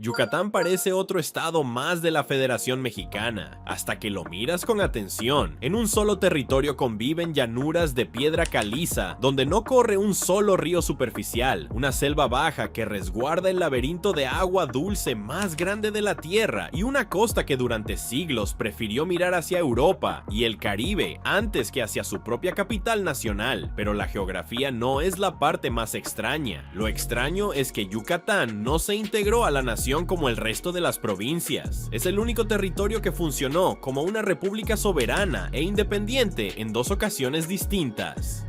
Yucatán parece otro estado más de la Federación Mexicana, hasta que lo miras con atención. En un solo territorio conviven llanuras de piedra caliza, donde no corre un solo río superficial, una selva baja que resguarda el laberinto de agua dulce más grande de la Tierra, y una costa que durante siglos prefirió mirar hacia Europa y el Caribe antes que hacia su propia capital nacional. Pero la geografía no es la parte más extraña. Lo extraño es que Yucatán no se integró a la nación como el resto de las provincias. Es el único territorio que funcionó como una república soberana e independiente en dos ocasiones distintas.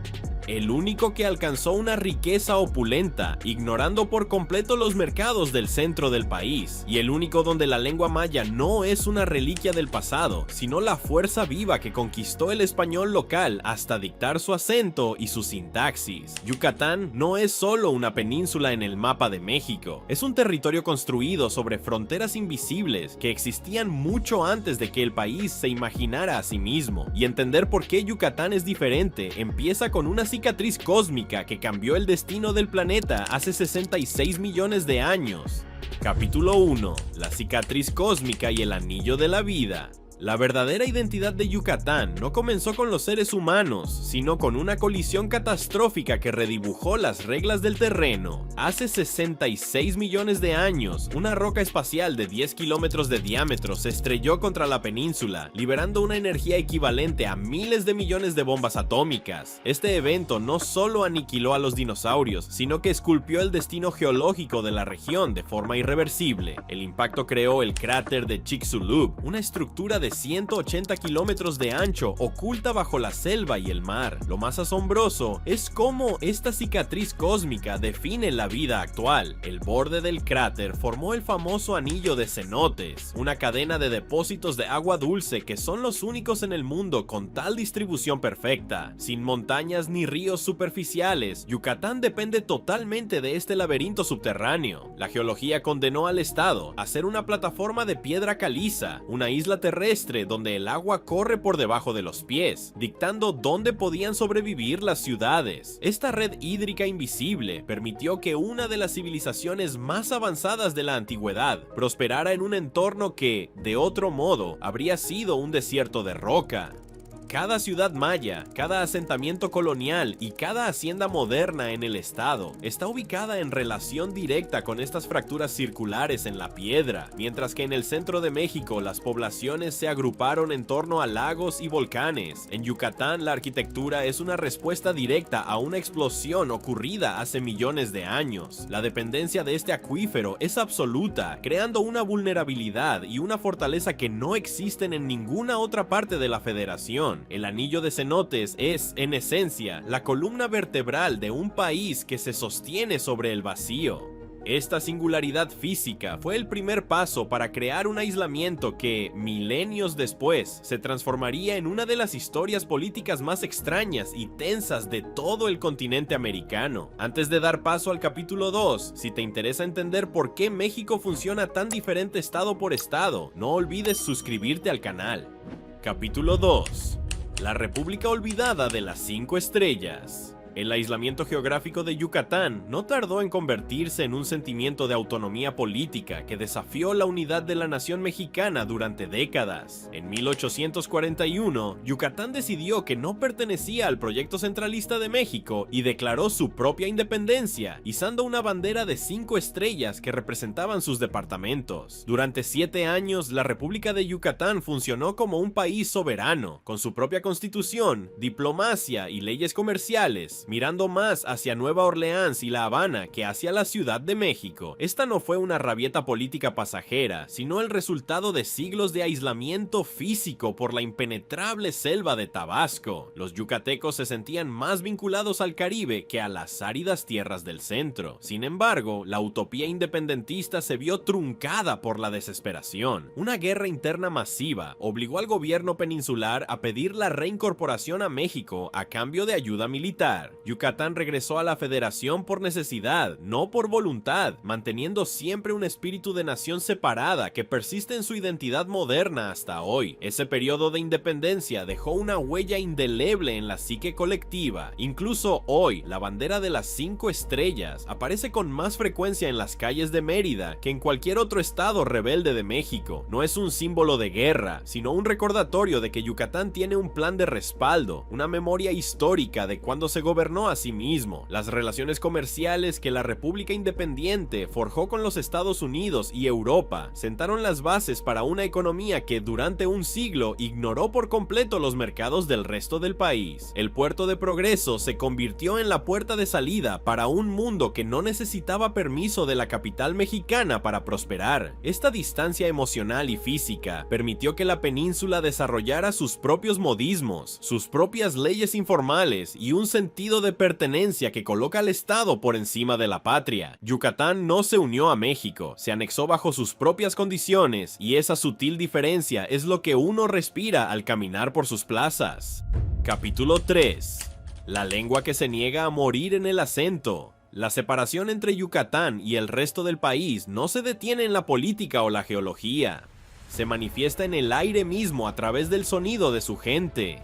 El único que alcanzó una riqueza opulenta, ignorando por completo los mercados del centro del país, y el único donde la lengua maya no es una reliquia del pasado, sino la fuerza viva que conquistó el español local hasta dictar su acento y su sintaxis. Yucatán no es solo una península en el mapa de México, es un territorio construido sobre fronteras invisibles que existían mucho antes de que el país se imaginara a sí mismo, y entender por qué Yucatán es diferente empieza con una cicatriz cósmica que cambió el destino del planeta hace 66 millones de años. Capítulo 1. La cicatriz cósmica y el anillo de la vida. La verdadera identidad de Yucatán no comenzó con los seres humanos, sino con una colisión catastrófica que redibujó las reglas del terreno. Hace 66 millones de años, una roca espacial de 10 kilómetros de diámetro se estrelló contra la península, liberando una energía equivalente a miles de millones de bombas atómicas. Este evento no solo aniquiló a los dinosaurios, sino que esculpió el destino geológico de la región de forma irreversible. El impacto creó el cráter de Chicxulub, una estructura de 180 kilómetros de ancho oculta bajo la selva y el mar. Lo más asombroso es cómo esta cicatriz cósmica define la vida actual. El borde del cráter formó el famoso anillo de cenotes, una cadena de depósitos de agua dulce que son los únicos en el mundo con tal distribución perfecta. Sin montañas ni ríos superficiales, Yucatán depende totalmente de este laberinto subterráneo. La geología condenó al estado a ser una plataforma de piedra caliza, una isla terrestre donde el agua corre por debajo de los pies, dictando dónde podían sobrevivir las ciudades. Esta red hídrica invisible permitió que una de las civilizaciones más avanzadas de la antigüedad prosperara en un entorno que, de otro modo, habría sido un desierto de roca. Cada ciudad maya, cada asentamiento colonial y cada hacienda moderna en el estado está ubicada en relación directa con estas fracturas circulares en la piedra, mientras que en el centro de México las poblaciones se agruparon en torno a lagos y volcanes. En Yucatán la arquitectura es una respuesta directa a una explosión ocurrida hace millones de años. La dependencia de este acuífero es absoluta, creando una vulnerabilidad y una fortaleza que no existen en ninguna otra parte de la federación. El anillo de cenotes es, en esencia, la columna vertebral de un país que se sostiene sobre el vacío. Esta singularidad física fue el primer paso para crear un aislamiento que, milenios después, se transformaría en una de las historias políticas más extrañas y tensas de todo el continente americano. Antes de dar paso al capítulo 2, si te interesa entender por qué México funciona tan diferente estado por estado, no olvides suscribirte al canal. Capítulo 2. La República Olvidada de las 5 Estrellas. El aislamiento geográfico de Yucatán no tardó en convertirse en un sentimiento de autonomía política que desafió la unidad de la nación mexicana durante décadas. En 1841, Yucatán decidió que no pertenecía al proyecto centralista de México y declaró su propia independencia, izando una bandera de 5 estrellas que representaban sus departamentos. Durante 7 años, la República de Yucatán funcionó como un país soberano, con su propia constitución, diplomacia y leyes comerciales, mirando más hacia Nueva Orleans y La Habana que hacia la Ciudad de México. Esta no fue una rabieta política pasajera, sino el resultado de siglos de aislamiento físico por la impenetrable selva de Tabasco. Los yucatecos se sentían más vinculados al Caribe que a las áridas tierras del centro. Sin embargo, la utopía independentista se vio truncada por la desesperación. Una guerra interna masiva obligó al gobierno peninsular a pedir la reincorporación a México a cambio de ayuda militar. estándar. Yucatán regresó a la federación por necesidad, no por voluntad, manteniendo siempre un espíritu de nación separada que persiste en su identidad moderna hasta hoy. Ese periodo de independencia dejó una huella indeleble en la psique colectiva. Incluso hoy, la bandera de las 5 estrellas aparece con más frecuencia en las calles de Mérida que en cualquier otro estado rebelde de México. No es un símbolo de guerra, sino un recordatorio de que Yucatán tiene un plan de respaldo, una memoria histórica de cuando se gobernó a sí mismo, las relaciones comerciales que la República Independiente forjó con los Estados Unidos y Europa, sentaron las bases para una economía que durante un siglo ignoró por completo los mercados del resto del país. El puerto de Progreso se convirtió en la puerta de salida para un mundo que no necesitaba permiso de la capital mexicana para prosperar. Esta distancia emocional y física permitió que la península desarrollara sus propios modismos, sus propias leyes informales y un sentido de pertenencia que coloca al Estado por encima de la patria. Yucatán no se unió a México, se anexó bajo sus propias condiciones, y esa sutil diferencia es lo que uno respira al caminar por sus plazas. Capítulo 3. La lengua que se niega a morir en el acento. La separación entre Yucatán y el resto del país no se detiene en la política o la geología. Se manifiesta en el aire mismo a través del sonido de su gente.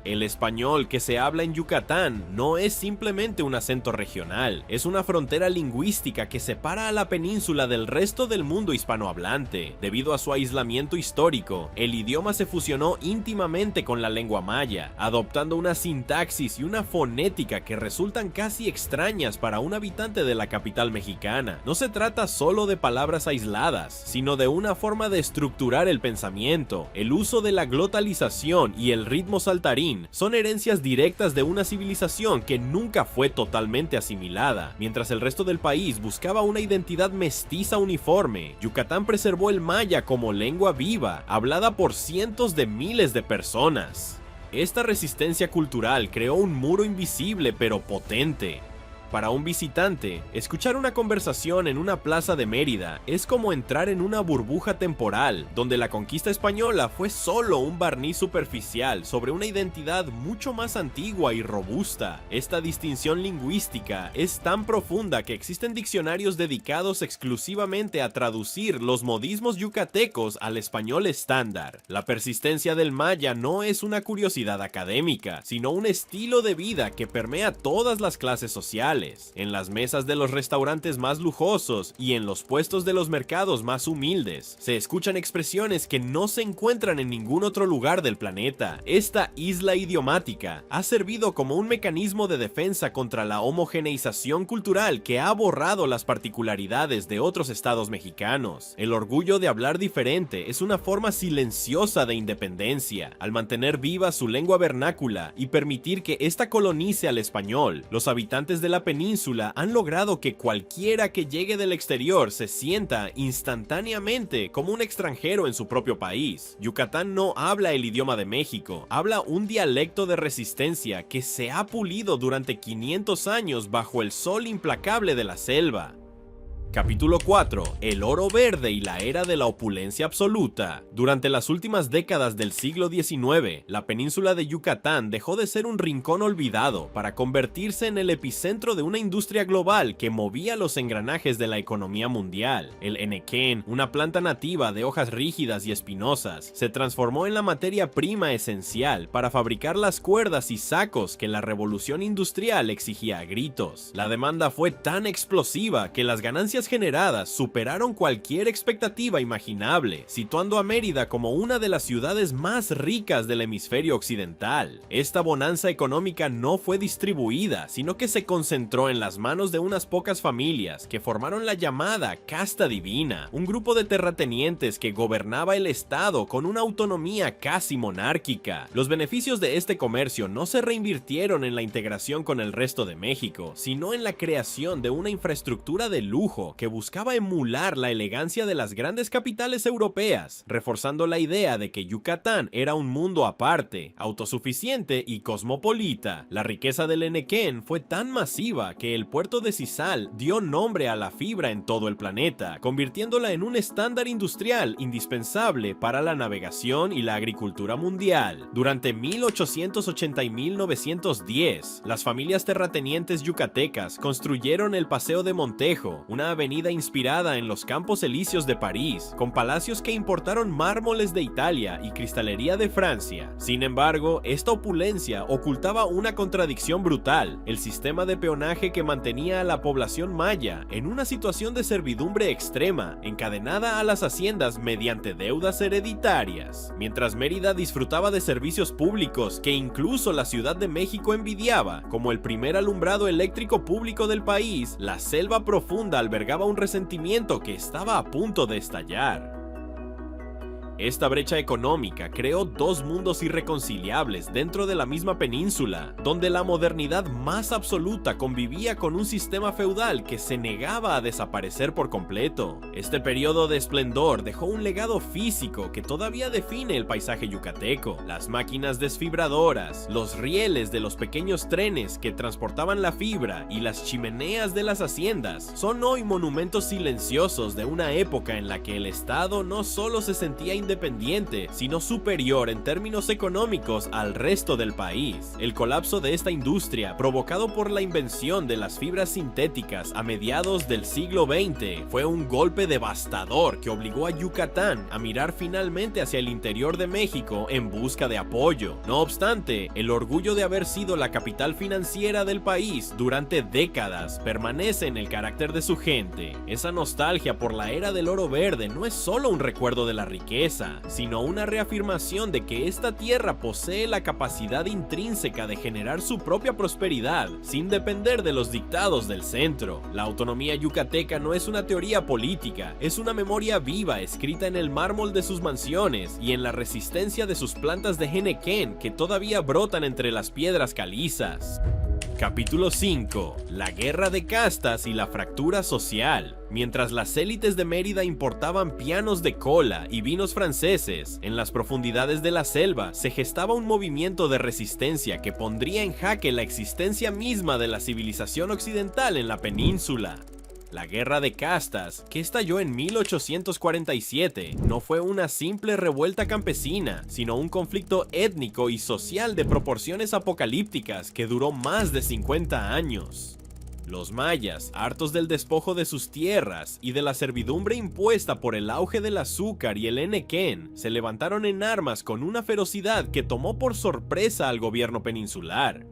El español que se habla en Yucatán no es simplemente un acento regional, es una frontera lingüística que separa a la península del resto del mundo hispanohablante. Debido a su aislamiento histórico, el idioma se fusionó íntimamente con la lengua maya, adoptando una sintaxis y una fonética que resultan casi extrañas para un habitante de la capital mexicana. No se trata solo de palabras aisladas, sino de una forma de estructurar el pensamiento. El uso de la glotalización y el ritmo saltarín son herencias directas de una civilización que nunca fue totalmente asimilada. Mientras el resto del país buscaba una identidad mestiza uniforme, Yucatán preservó el maya como lengua viva, hablada por cientos de miles de personas. Esta resistencia cultural creó un muro invisible pero potente. Para un visitante, escuchar una conversación en una plaza de Mérida es como entrar en una burbuja temporal, donde la conquista española fue solo un barniz superficial sobre una identidad mucho más antigua y robusta. Esta distinción lingüística es tan profunda que existen diccionarios dedicados exclusivamente a traducir los modismos yucatecos al español estándar. La persistencia del maya no es una curiosidad académica, sino un estilo de vida que permea todas las clases sociales. En las mesas de los restaurantes más lujosos y en los puestos de los mercados más humildes, se escuchan expresiones que no se encuentran en ningún otro lugar del planeta. Esta isla idiomática ha servido como un mecanismo de defensa contra la homogeneización cultural que ha borrado las particularidades de otros estados mexicanos. El orgullo de hablar diferente es una forma silenciosa de independencia. Al mantener viva su lengua vernácula y permitir que ésta colonice al español, los habitantes de la península han logrado que cualquiera que llegue del exterior se sienta instantáneamente como un extranjero en su propio país. Yucatán no habla el idioma de México, habla un dialecto de resistencia que se ha pulido durante 500 años bajo el sol implacable de la selva. Capítulo 4. El oro verde y la era de la opulencia absoluta. Durante las últimas décadas del siglo XIX, la península de Yucatán dejó de ser un rincón olvidado para convertirse en el epicentro de una industria global que movía los engranajes de la economía mundial. El enequén, una planta nativa de hojas rígidas y espinosas, se transformó en la materia prima esencial para fabricar las cuerdas y sacos que la revolución industrial exigía a gritos. La demanda fue tan explosiva que las ganancias generadas superaron cualquier expectativa imaginable, situando a Mérida como una de las ciudades más ricas del hemisferio occidental. Esta bonanza económica no fue distribuida, sino que se concentró en las manos de unas pocas familias que formaron la llamada casta divina, un grupo de terratenientes que gobernaba el estado con una autonomía casi monárquica. Los beneficios de este comercio no se reinvirtieron en la integración con el resto de México, sino en la creación de una infraestructura de lujo estilo que buscaba emular la elegancia de las grandes capitales europeas, reforzando la idea de que Yucatán era un mundo aparte, autosuficiente y cosmopolita. La riqueza del Enequén fue tan masiva que el puerto de Sisal dio nombre a la fibra en todo el planeta, convirtiéndola en un estándar industrial indispensable para la navegación y la agricultura mundial. Durante 1880 y 1910, las familias terratenientes yucatecas construyeron el Paseo de Montejo, una avenida inspirada en los Campos Elíseos de París, con palacios que importaron mármoles de Italia y cristalería de Francia. Sin embargo, esta opulencia ocultaba una contradicción brutal: el sistema de peonaje que mantenía a la población maya en una situación de servidumbre extrema, encadenada a las haciendas mediante deudas hereditarias. Mientras Mérida disfrutaba de servicios públicos que incluso la Ciudad de México envidiaba, como el primer alumbrado eléctrico público del país, la selva profunda albergaba un resentimiento que estaba a punto de estallar. Esta brecha económica creó dos mundos irreconciliables dentro de la misma península, donde la modernidad más absoluta convivía con un sistema feudal que se negaba a desaparecer por completo. Este periodo de esplendor dejó un legado físico que todavía define el paisaje yucateco: las máquinas desfibradoras, los rieles de los pequeños trenes que transportaban la fibra y las chimeneas de las haciendas son hoy monumentos silenciosos de una época en la que el Estado no solo se sentía independiente, sino superior en términos económicos al resto del país. El colapso de esta industria, provocado por la invención de las fibras sintéticas a mediados del siglo XX, fue un golpe devastador que obligó a Yucatán a mirar finalmente hacia el interior de México en busca de apoyo. No obstante, el orgullo de haber sido la capital financiera del país durante décadas permanece en el carácter de su gente. Esa nostalgia por la era del oro verde no es solo un recuerdo de la riqueza, sino una reafirmación de que esta tierra posee la capacidad intrínseca de generar su propia prosperidad sin depender de los dictados del centro. La autonomía yucateca no es una teoría política, es una memoria viva escrita en el mármol de sus mansiones y en la resistencia de sus plantas de henequén que todavía brotan entre las piedras calizas. Capítulo 5. La guerra de castas y la fractura social. Mientras las élites de Mérida importaban pianos de cola y vinos franceses, en las profundidades de la selva se gestaba un movimiento de resistencia que pondría en jaque la existencia misma de la civilización occidental en la península. La guerra de castas, que estalló en 1847, no fue una simple revuelta campesina, sino un conflicto étnico y social de proporciones apocalípticas que duró más de 50 años. Los mayas, hartos del despojo de sus tierras y de la servidumbre impuesta por el auge del azúcar y el henequén, se levantaron en armas con una ferocidad que tomó por sorpresa al gobierno peninsular.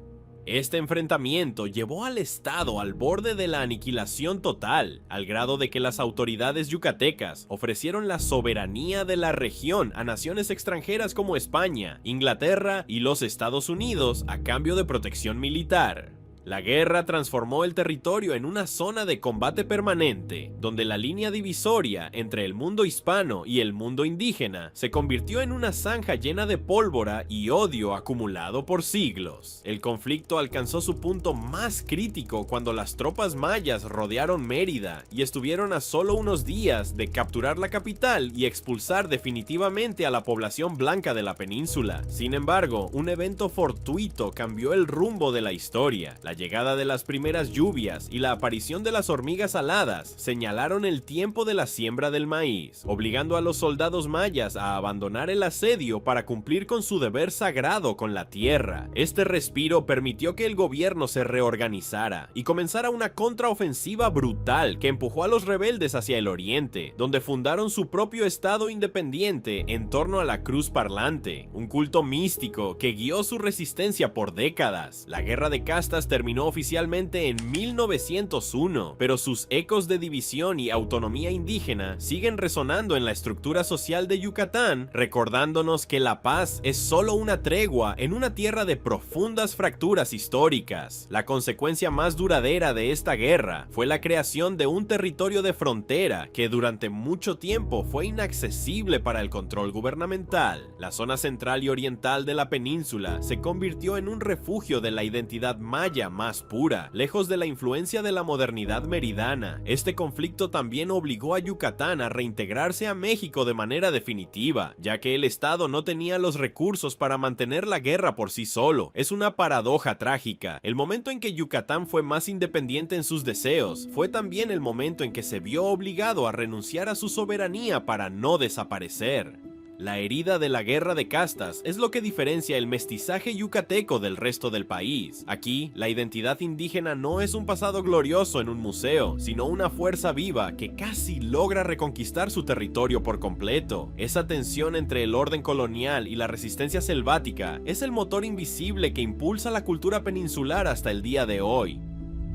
Este enfrentamiento llevó al Estado al borde de la aniquilación total, al grado de que las autoridades yucatecas ofrecieron la soberanía de la región a naciones extranjeras como España, Inglaterra y los Estados Unidos a cambio de protección militar. La guerra transformó el territorio en una zona de combate permanente, donde la línea divisoria entre el mundo hispano y el mundo indígena se convirtió en una zanja llena de pólvora y odio acumulado por siglos. El conflicto alcanzó su punto más crítico cuando las tropas mayas rodearon Mérida y estuvieron a solo unos días de capturar la capital y expulsar definitivamente a la población blanca de la península. Sin embargo, un evento fortuito cambió el rumbo de la historia. La llegada de las primeras lluvias y la aparición de las hormigas aladas señalaron el tiempo de la siembra del maíz, obligando a los soldados mayas a abandonar el asedio para cumplir con su deber sagrado con la tierra. Este respiro permitió que el gobierno se reorganizara y comenzara una contraofensiva brutal que empujó a los rebeldes hacia el oriente, donde fundaron su propio estado independiente en torno a la cruz parlante, un culto místico que guió su resistencia por décadas. La guerra de castas terminó oficialmente en 1901, pero sus ecos de división y autonomía indígena siguen resonando en la estructura social de Yucatán, recordándonos que la paz es solo una tregua en una tierra de profundas fracturas históricas. La consecuencia más duradera de esta guerra fue la creación de un territorio de frontera que durante mucho tiempo fue inaccesible para el control gubernamental. La zona central y oriental de la península se convirtió en un refugio de la identidad maya más pura, lejos de la influencia de la modernidad meridana. Este conflicto también obligó a Yucatán a reintegrarse a México de manera definitiva, ya que el estado no tenía los recursos para mantener la guerra por sí solo. Es una paradoja trágica. El momento en que Yucatán fue más independiente en sus deseos, fue también el momento en que se vio obligado a renunciar a su soberanía para no desaparecer. La herida de la guerra de castas es lo que diferencia el mestizaje yucateco del resto del país. Aquí, la identidad indígena no es un pasado glorioso en un museo, sino una fuerza viva que casi logra reconquistar su territorio por completo. Esa tensión entre el orden colonial y la resistencia selvática es el motor invisible que impulsa la cultura peninsular hasta el día de hoy.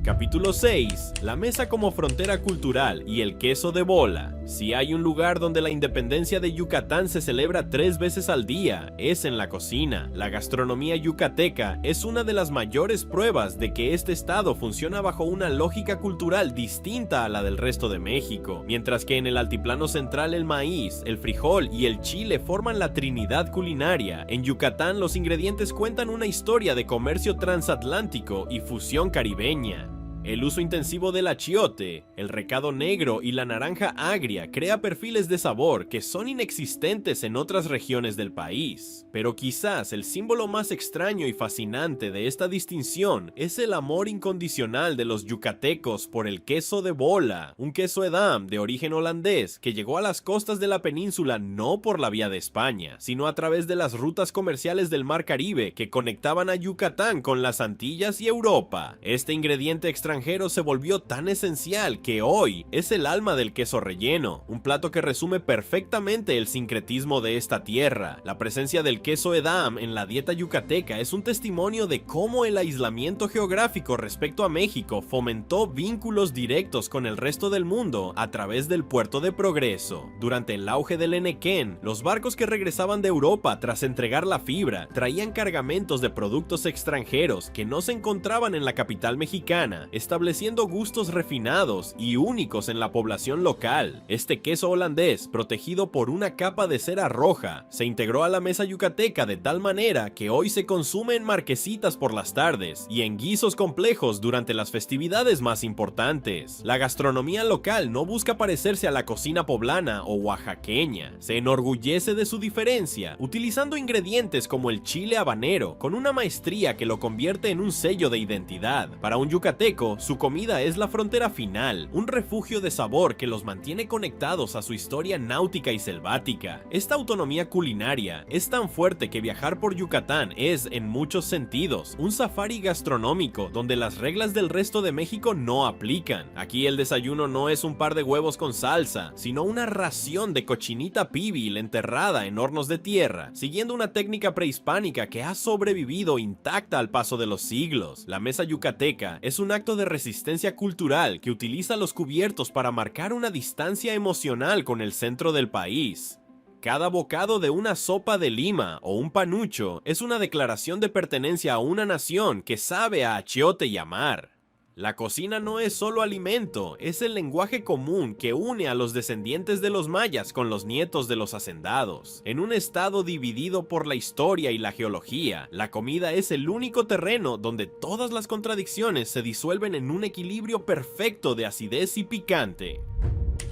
Capítulo 6. La mesa como frontera cultural y el queso de bola. Si hay un lugar donde la independencia de Yucatán se celebra 3 veces al día, es en la cocina. La gastronomía yucateca es una de las mayores pruebas de que este estado funciona bajo una lógica cultural distinta a la del resto de México. Mientras que en el altiplano central el maíz, el frijol y el chile forman la trinidad culinaria, en Yucatán los ingredientes cuentan una historia de comercio transatlántico y fusión caribeña. El uso intensivo del achiote, el recado negro y la naranja agria crea perfiles de sabor que son inexistentes en otras regiones del país. Pero quizás el símbolo más extraño y fascinante de esta distinción es el amor incondicional de los yucatecos por el queso de bola, un queso Edam de origen holandés que llegó a las costas de la península no por la vía de España, sino a través de las rutas comerciales del Mar Caribe que conectaban a Yucatán con las Antillas y Europa. Este ingrediente extranjero se volvió tan esencial que hoy es el alma del queso relleno, un plato que resume perfectamente el sincretismo de esta tierra. La presencia del queso Edam en la dieta yucateca es un testimonio de cómo el aislamiento geográfico respecto a México fomentó vínculos directos con el resto del mundo a través del puerto de Progreso. Durante el auge del Enequén, los barcos que regresaban de Europa tras entregar la fibra traían cargamentos de productos extranjeros que no se encontraban en la capital mexicana, estableciendo gustos refinados y únicos en la población local. Este queso holandés, protegido por una capa de cera roja, se integró a la mesa yucateca de tal manera que hoy se consume en marquesitas por las tardes y en guisos complejos durante las festividades más importantes. La gastronomía local no busca parecerse a la cocina poblana o oaxaqueña, se enorgullece de su diferencia, utilizando ingredientes como el chile habanero, con una maestría que lo convierte en un sello de identidad. Para un yucateco, su comida es la frontera final, un refugio de sabor que los mantiene conectados a su historia náutica y selvática. Esta autonomía culinaria es tan fuerte que viajar por Yucatán es, en muchos sentidos, un safari gastronómico donde las reglas del resto de México no aplican. Aquí el desayuno no es un par de huevos con salsa, sino una ración de cochinita pibil enterrada en hornos de tierra, siguiendo una técnica prehispánica que ha sobrevivido intacta al paso de los siglos. La mesa yucateca es un acto de resistencia cultural que utiliza los cubiertos para marcar una distancia emocional con el centro del país. Cada bocado de una sopa de lima o un panucho es una declaración de pertenencia a una nación que sabe a achiote y amar. La cocina no es solo alimento, es el lenguaje común que une a los descendientes de los mayas con los nietos de los hacendados. En un estado dividido por la historia y la geología, la comida es el único terreno donde todas las contradicciones se disuelven en un equilibrio perfecto de acidez y picante.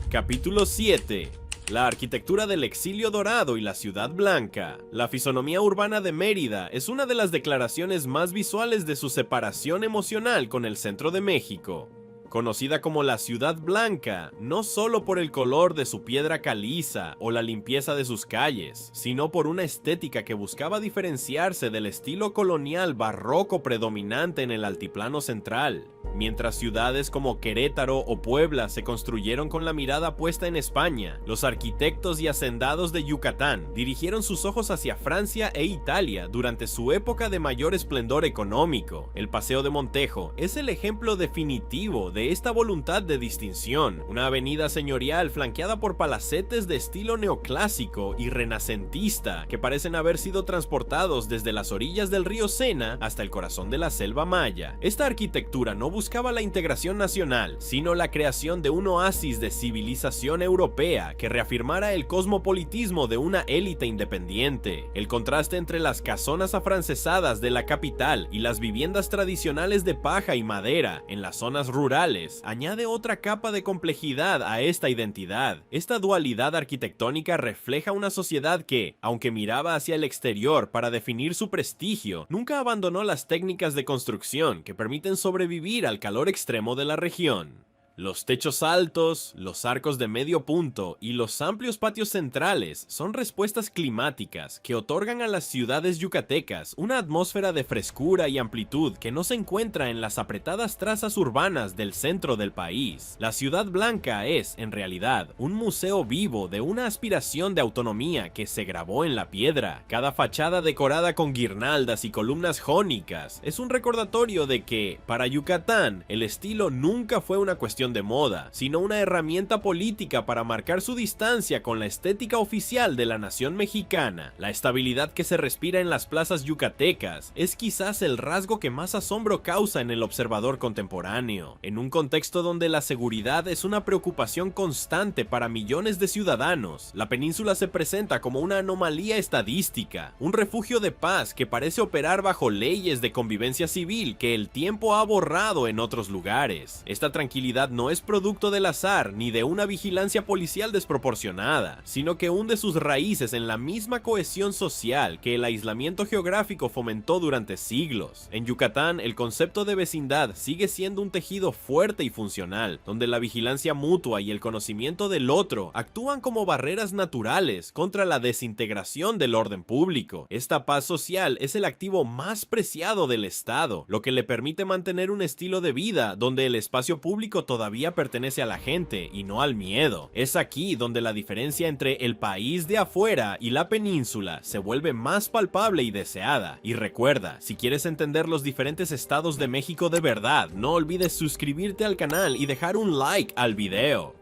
Capítulo 7. La arquitectura del exilio dorado y la ciudad blanca. La fisonomía urbana de Mérida es una de las declaraciones más visuales de su separación emocional con el centro de México. Conocida como la Ciudad Blanca, no solo por el color de su piedra caliza o la limpieza de sus calles, sino por una estética que buscaba diferenciarse del estilo colonial barroco predominante en el altiplano central. Mientras ciudades como Querétaro o Puebla se construyeron con la mirada puesta en España, los arquitectos y hacendados de Yucatán dirigieron sus ojos hacia Francia e Italia durante su época de mayor esplendor económico. El Paseo de Montejo es el ejemplo definitivo de esta voluntad de distinción, una avenida señorial flanqueada por palacetes de estilo neoclásico y renacentista que parecen haber sido transportados desde las orillas del río Sena hasta el corazón de la selva maya. Esta arquitectura no buscaba la integración nacional, sino la creación de un oasis de civilización europea que reafirmara el cosmopolitismo de una élite independiente. El contraste entre las casonas afrancesadas de la capital y las viviendas tradicionales de paja y madera en las zonas rurales añade otra capa de complejidad a esta identidad. Esta dualidad arquitectónica refleja una sociedad que, aunque miraba hacia el exterior para definir su prestigio, nunca abandonó las técnicas de construcción que permiten sobrevivir al calor extremo de la región. Los techos altos, los arcos de medio punto y los amplios patios centrales son respuestas climáticas que otorgan a las ciudades yucatecas una atmósfera de frescura y amplitud que no se encuentra en las apretadas trazas urbanas del centro del país. La Ciudad Blanca es, en realidad, un museo vivo de una aspiración de autonomía que se grabó en la piedra. Cada fachada decorada con guirnaldas y columnas jónicas es un recordatorio de que, para Yucatán, el estilo nunca fue una cuestión de moda, sino una herramienta política para marcar su distancia con la estética oficial de la nación mexicana. La estabilidad que se respira en las plazas yucatecas es quizás el rasgo que más asombro causa en el observador contemporáneo. En un contexto donde la seguridad es una preocupación constante para millones de ciudadanos, la península se presenta como una anomalía estadística, un refugio de paz que parece operar bajo leyes de convivencia civil que el tiempo ha borrado en otros lugares. Esta tranquilidad no es producto del azar ni de una vigilancia policial desproporcionada, sino que hunde sus raíces en la misma cohesión social que el aislamiento geográfico fomentó durante siglos. En Yucatán, el concepto de vecindad sigue siendo un tejido fuerte y funcional, donde la vigilancia mutua y el conocimiento del otro actúan como barreras naturales contra la desintegración del orden público. Esta paz social es el activo más preciado del Estado, lo que le permite mantener un estilo de vida donde el espacio público todavía pertenece a la gente y no al miedo. Es aquí donde la diferencia entre el país de afuera y la península se vuelve más palpable y deseada. Y recuerda, si quieres entender los diferentes estados de México de verdad, no olvides suscribirte al canal y dejar un like al video.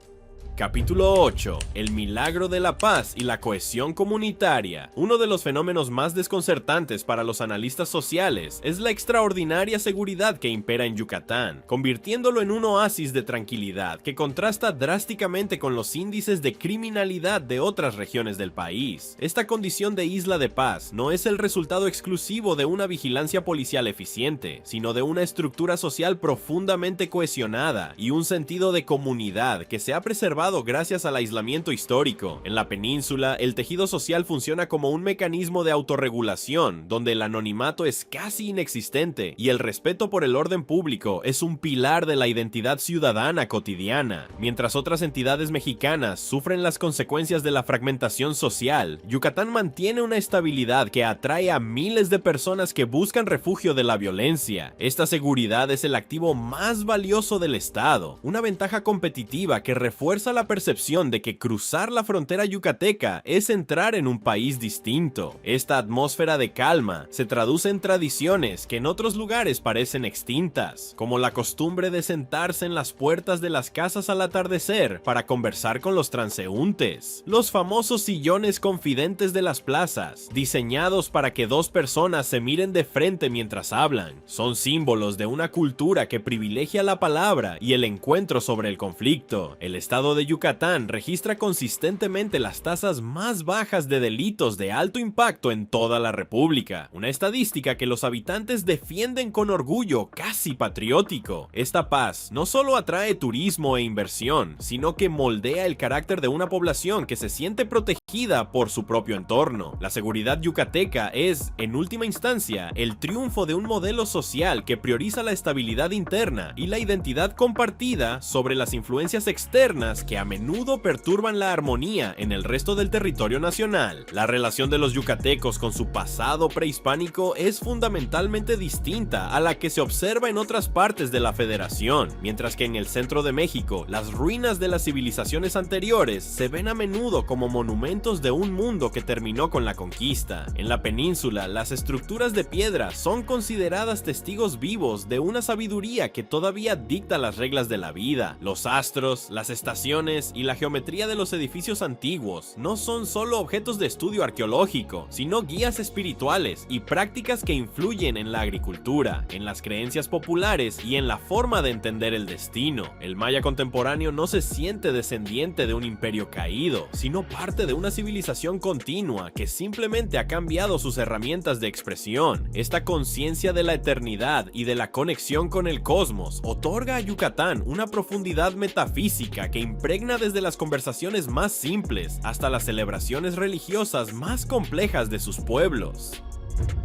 Capítulo 8. El milagro de la paz y la cohesión comunitaria. Uno de los fenómenos más desconcertantes para los analistas sociales es la extraordinaria seguridad que impera en Yucatán, convirtiéndolo en un oasis de tranquilidad que contrasta drásticamente con los índices de criminalidad de otras regiones del país. Esta condición de isla de paz no es el resultado exclusivo de una vigilancia policial eficiente, sino de una estructura social profundamente cohesionada y un sentido de comunidad que se ha preservado gracias al aislamiento histórico. En la península, el tejido social funciona como un mecanismo de autorregulación, donde el anonimato es casi inexistente y el respeto por el orden público es un pilar de la identidad ciudadana cotidiana. Mientras otras entidades mexicanas sufren las consecuencias de la fragmentación social, Yucatán mantiene una estabilidad que atrae a miles de personas que buscan refugio de la violencia. Esta seguridad es el activo más valioso del Estado, una ventaja competitiva que refuerza la percepción de que cruzar la frontera yucateca es entrar en un país distinto. Esta atmósfera de calma se traduce en tradiciones que en otros lugares parecen extintas, como la costumbre de sentarse en las puertas de las casas al atardecer para conversar con los transeúntes, los famosos sillones confidentes de las plazas, diseñados para que dos personas se miren de frente mientras hablan, son símbolos de una cultura que privilegia la palabra y el encuentro sobre el conflicto. El estado de Yucatán registra consistentemente las tasas más bajas de delitos de alto impacto en toda la república, una estadística que los habitantes defienden con orgullo casi patriótico. Esta paz no solo atrae turismo e inversión, sino que moldea el carácter de una población que se siente protegida por su propio entorno. La seguridad yucateca es, en última instancia, el triunfo de un modelo social que prioriza la estabilidad interna y la identidad compartida sobre las influencias externas que que a menudo perturban la armonía en el resto del territorio nacional. La relación de los yucatecos con su pasado prehispánico es fundamentalmente distinta a la que se observa en otras partes de la Federación, mientras que en el centro de México, las ruinas de las civilizaciones anteriores se ven a menudo como monumentos de un mundo que terminó con la conquista. En la península, las estructuras de piedra son consideradas testigos vivos de una sabiduría que todavía dicta las reglas de la vida. Los astros, las estaciones y la geometría de los edificios antiguos no son solo objetos de estudio arqueológico, sino guías espirituales y prácticas que influyen en la agricultura, en las creencias populares y en la forma de entender el destino. El maya contemporáneo no se siente descendiente de un imperio caído, sino parte de una civilización continua que simplemente ha cambiado sus herramientas de expresión. Esta conciencia de la eternidad y de la conexión con el cosmos otorga a Yucatán una profundidad metafísica que impregna desde las conversaciones más simples hasta las celebraciones religiosas más complejas de sus pueblos.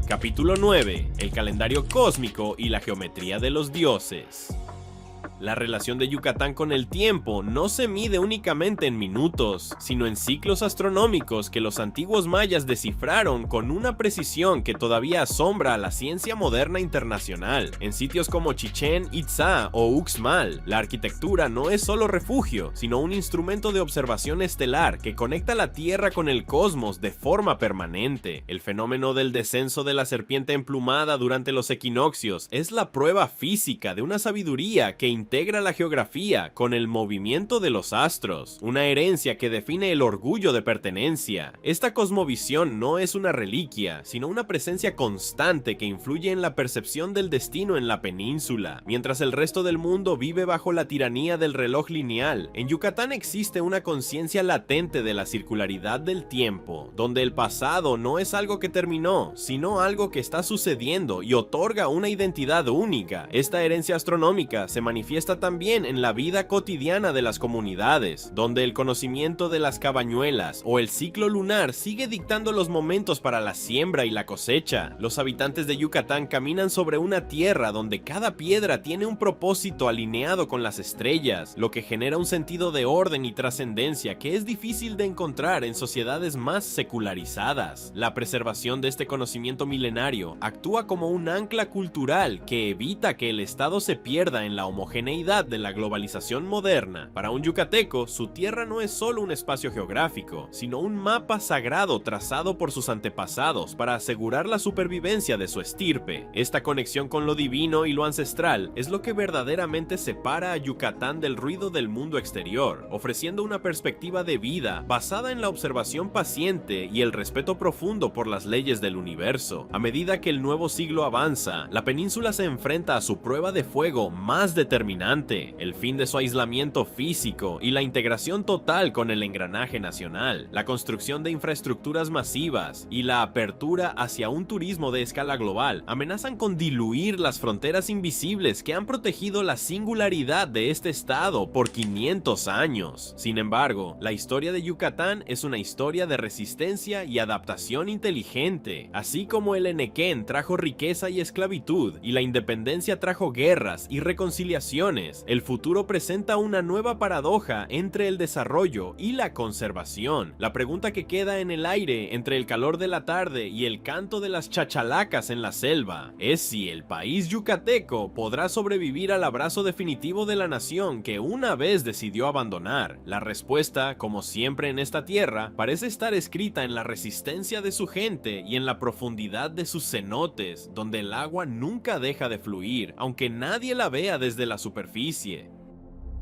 Capítulo 9. El calendario cósmico y la geometría de los dioses. La relación de Yucatán con el tiempo no se mide únicamente en minutos, sino en ciclos astronómicos que los antiguos mayas descifraron con una precisión que todavía asombra a la ciencia moderna internacional. En sitios como Chichén Itzá o Uxmal, la arquitectura no es solo refugio, sino un instrumento de observación estelar que conecta la Tierra con el cosmos de forma permanente. El fenómeno del descenso de la serpiente emplumada durante los equinoccios es la prueba física de una sabiduría que integra la geografía con el movimiento de los astros, una herencia que define el orgullo de pertenencia. Esta cosmovisión no es una reliquia, sino una presencia constante que influye en la percepción del destino en la península. Mientras el resto del mundo vive bajo la tiranía del reloj lineal, en Yucatán existe una conciencia latente de la circularidad del tiempo, donde el pasado no es algo que terminó, sino algo que está sucediendo y otorga una identidad única. Esta herencia astronómica se manifiesta también en la vida cotidiana de las comunidades, donde el conocimiento de las cabañuelas o el ciclo lunar sigue dictando los momentos para la siembra y la cosecha. Los habitantes de Yucatán caminan sobre una tierra donde cada piedra tiene un propósito alineado con las estrellas, lo que genera un sentido de orden y trascendencia que es difícil de encontrar en sociedades más secularizadas. La preservación de este conocimiento milenario actúa como un ancla cultural que evita que el Estado se pierda en la homogeneidad de la globalización moderna. Para un yucateco, su tierra no es solo un espacio geográfico, sino un mapa sagrado trazado por sus antepasados para asegurar la supervivencia de su estirpe. Esta conexión con lo divino y lo ancestral es lo que verdaderamente separa a Yucatán del ruido del mundo exterior, ofreciendo una perspectiva de vida basada en la observación paciente y el respeto profundo por las leyes del universo. A medida que el nuevo siglo avanza, la península se enfrenta a su prueba de fuego más determinante, el fin de su aislamiento físico y la integración total con el engranaje nacional. La construcción de infraestructuras masivas y la apertura hacia un turismo de escala global amenazan con diluir las fronteras invisibles que han protegido la singularidad de este estado por 500 años. Sin embargo, la historia de Yucatán es una historia de resistencia y adaptación inteligente. Así como el Enequén trajo riqueza y esclavitud, y la independencia trajo guerras y reconciliaciones, el futuro presenta una nueva paradoja entre el desarrollo y la conservación. La pregunta que queda en el aire entre el calor de la tarde y el canto de las chachalacas en la selva es si el país yucateco podrá sobrevivir al abrazo definitivo de la nación que una vez decidió abandonar. La respuesta, como siempre en esta tierra, parece estar escrita en la resistencia de su gente y en la profundidad de sus cenotes, donde el agua nunca deja de fluir, aunque nadie la vea desde la superficie.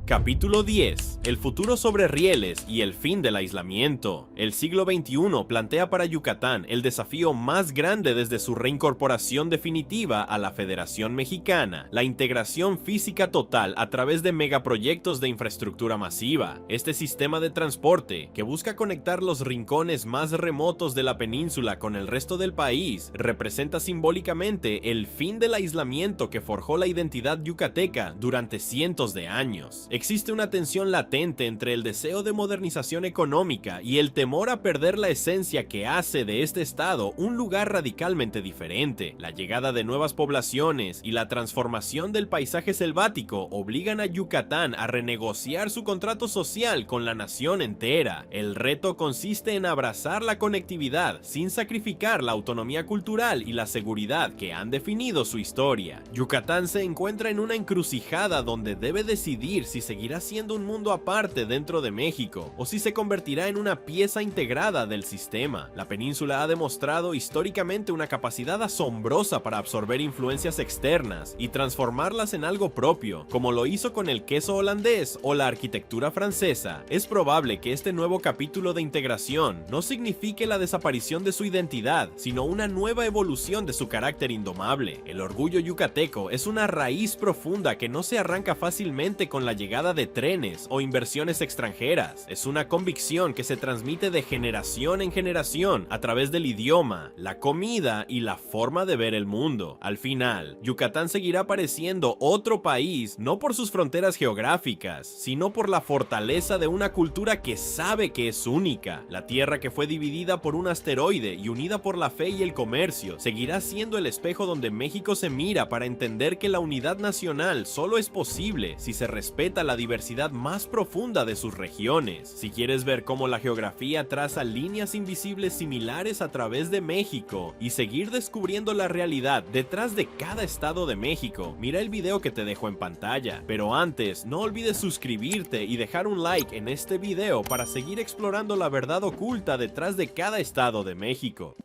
Capítulo 10. El futuro sobre rieles y el fin del aislamiento. El siglo XXI plantea para Yucatán el desafío más grande desde su reincorporación definitiva a la Federación Mexicana, la integración física total a través de megaproyectos de infraestructura masiva. Este sistema de transporte, que busca conectar los rincones más remotos de la península con el resto del país, representa simbólicamente el fin del aislamiento que forjó la identidad yucateca durante cientos de años. Existe una tensión latente entre el deseo de modernización económica y el temor a perder la esencia que hace de este estado un lugar radicalmente diferente. La llegada de nuevas poblaciones y la transformación del paisaje selvático obligan a Yucatán a renegociar su contrato social con la nación entera. El reto consiste en abrazar la conectividad sin sacrificar la autonomía cultural y la seguridad que han definido su historia. Yucatán se encuentra en una encrucijada donde debe decidir si seguirá siendo un mundo aparte dentro de México o si se convertirá en una pieza integrada del sistema. La península ha demostrado históricamente una capacidad asombrosa para absorber influencias externas y transformarlas en algo propio, como lo hizo con el queso holandés o la arquitectura francesa. Es probable que este nuevo capítulo de integración no signifique la desaparición de su identidad, sino una nueva evolución de su carácter indomable. El orgullo yucateco es una raíz profunda que no se arranca fácilmente con la llegada de trenes o inversiones extranjeras. Es una convicción que se transmite de generación en generación a través del idioma, la comida y la forma de ver el mundo. Al final, Yucatán seguirá pareciendo otro país no por sus fronteras geográficas, sino por la fortaleza de una cultura que sabe que es única. La tierra que fue dividida por un asteroide y unida por la fe y el comercio seguirá siendo el espejo donde México se mira para entender que la unidad nacional solo es posible si se respeta la diversidad más profunda de sus regiones. Si quieres ver cómo la geografía traza líneas invisibles similares a través de México y seguir descubriendo la realidad detrás de cada estado de México, mira el video que te dejo en pantalla. Pero antes, no olvides suscribirte y dejar un like en este video para seguir explorando la verdad oculta detrás de cada estado de México.